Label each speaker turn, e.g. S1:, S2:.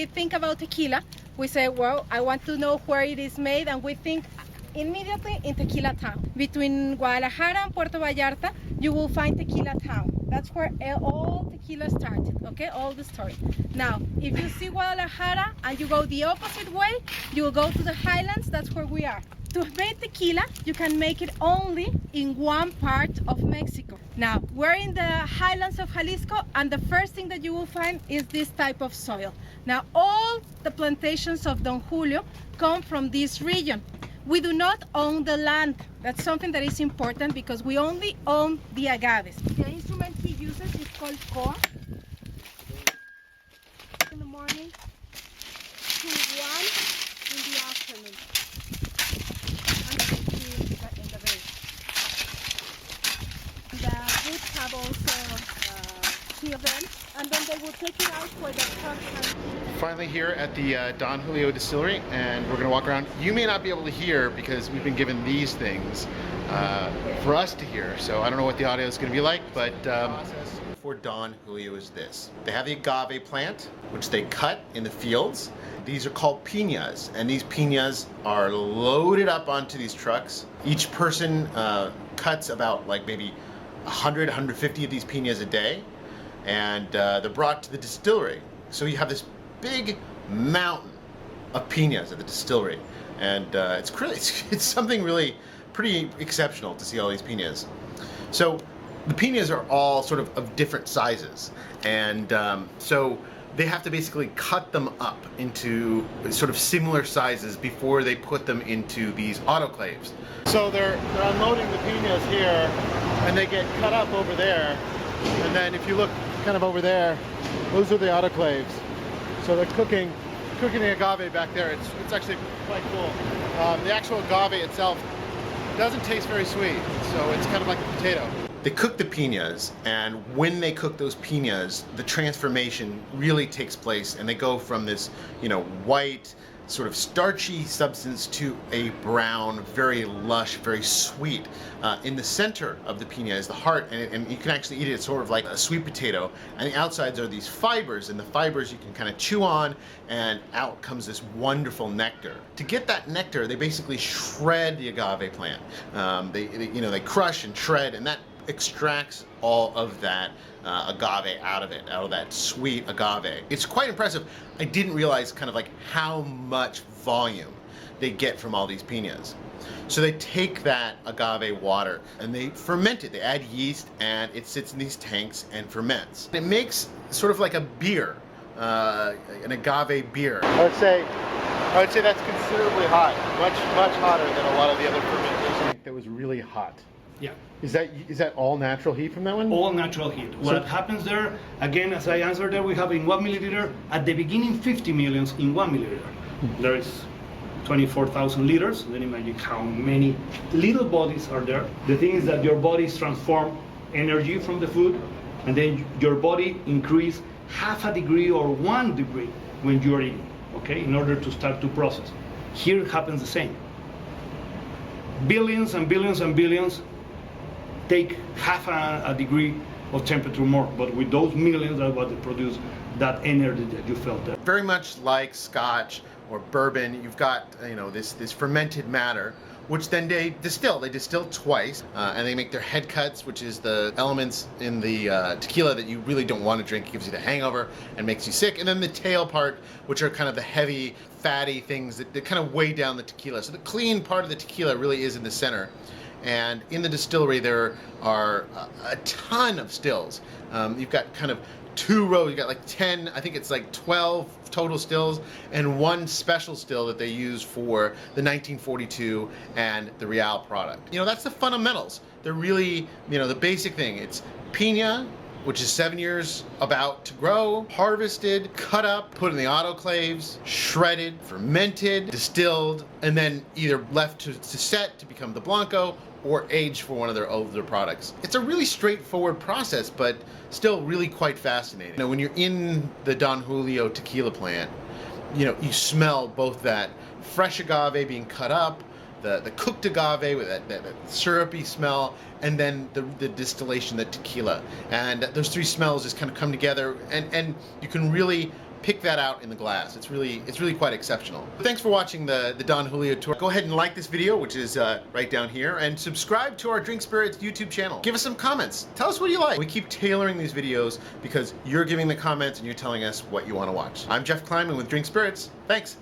S1: we think about tequila, we say, well, I want to know where it is made, and we think immediately in Tequila Town. Between Guadalajara and Puerto Vallarta, you will find Tequila Town. That's where all tequila started, okay? All the story. Now, if you see Guadalajara and you go the opposite way, you will go to the highlands. That's where we are. To make tequila, you can make it only in one part of Mexico. Now, we're in the highlands of Jalisco, and the first thing that you will find is this type of soil. Now, all the plantations of Don Julio come from this region. We do not own the land. That's something that is important because we only own the agaves. The instrument he uses is called coa. In the morning to 1 in the afternoon. And in the base. The roots have also children, and then they will take it out for the trucks.
S2: Finally here at the Don Julio Distillery, and we're going to walk around. You may not be able to hear because we've been given these things for us to hear, so I don't know what the audio is going to be like, but process for Don Julio is this. They have the agave plant, which they cut in the fields. These are called piñas, and these piñas are loaded up onto these trucks. Each person cuts about like maybe 100, 150 of these piñas a day, and they're brought to the distillery. So you have this big mountain of piñas at the distillery, and it's something really pretty exceptional to see all these piñas. So the piñas are all sort of different sizes, and so they have to basically cut them up into sort of similar sizes before they put them into these autoclaves. So they're unloading the piñas here, and they get cut up over there, and then if you look kind of over there, those are the autoclaves. So they're cooking the agave back there. It's actually quite cool. The actual agave itself doesn't taste very sweet, so it's kind of like a potato. They cook the piñas, and when they cook those piñas, the transformation really takes place, and they go from this, white, sort of starchy substance to a brown, very lush, very sweet. In the center of the piña is the heart, and you can actually eat it. It's sort of like a sweet potato, and the outsides are these fibers, and the fibers you can kind of chew on, and out comes this wonderful nectar. To get that nectar, they basically shred the agave plant. They crush and shred, and that extracts all of that agave out of that sweet agave. It's quite impressive. I didn't realize kind of like how much volume they get from all these piñas. So they take that agave water and they ferment it. They add yeast, and it sits in these tanks and ferments. It makes sort of like a beer, an agave beer. I would say that's considerably hot, much hotter than a lot of the other fermentation. That was really hot.
S3: Yeah.
S2: Is that all natural heat from that one?
S3: All natural heat. What happens there, again, as I answered there, we have in 1 milliliter, at the beginning 50 millions in 1 milliliter. There is 24,000 liters, then imagine how many little bodies are there. The thing is that your bodies transform energy from the food, and then your body increase half a degree or 1 degree when you're eating, okay, in order to start to process. Here it happens the same. Billions and billions and billions take half a degree of temperature more, but with those millions, that's what they produce that energy that you felt there.
S2: Very much like Scotch or bourbon, you've got this fermented matter, which then they distill. They distill twice, and they make their head cuts, which is the elements in the tequila that you really don't want to drink. It gives you the hangover and makes you sick. And then the tail part, which are kind of the heavy, fatty things that kind of weigh down the tequila. So the clean part of the tequila really is in the center. And in the distillery, there are a ton of stills. You've got kind of 2 rows, you got like 10, I think it's like 12 total stills, and 1 special still that they use for the 1942 and the Real product. That's the fundamentals. They're really, the basic thing. It's piña, which is 7 years about to grow, harvested, cut up, put in the autoclaves, shredded, fermented, distilled, and then either left to set to become the Blanco or aged for one of their older products. It's a really straightforward process, but still really quite fascinating. When you're in the Don Julio tequila plant, you smell both that fresh agave being cut up, the cooked agave with that syrupy smell, and then the distillation, the tequila. And those 3 smells just kind of come together, and you can really pick that out in the glass. It's really quite exceptional. Thanks for watching the Don Julio tour. Go ahead and like this video, which is right down here, and subscribe to our Drink Spirits YouTube channel. Give us some comments. Tell us what you like. We keep tailoring these videos because you're giving the comments and you're telling us what you want to watch. I'm Jeff Kleinman with Drink Spirits. Thanks.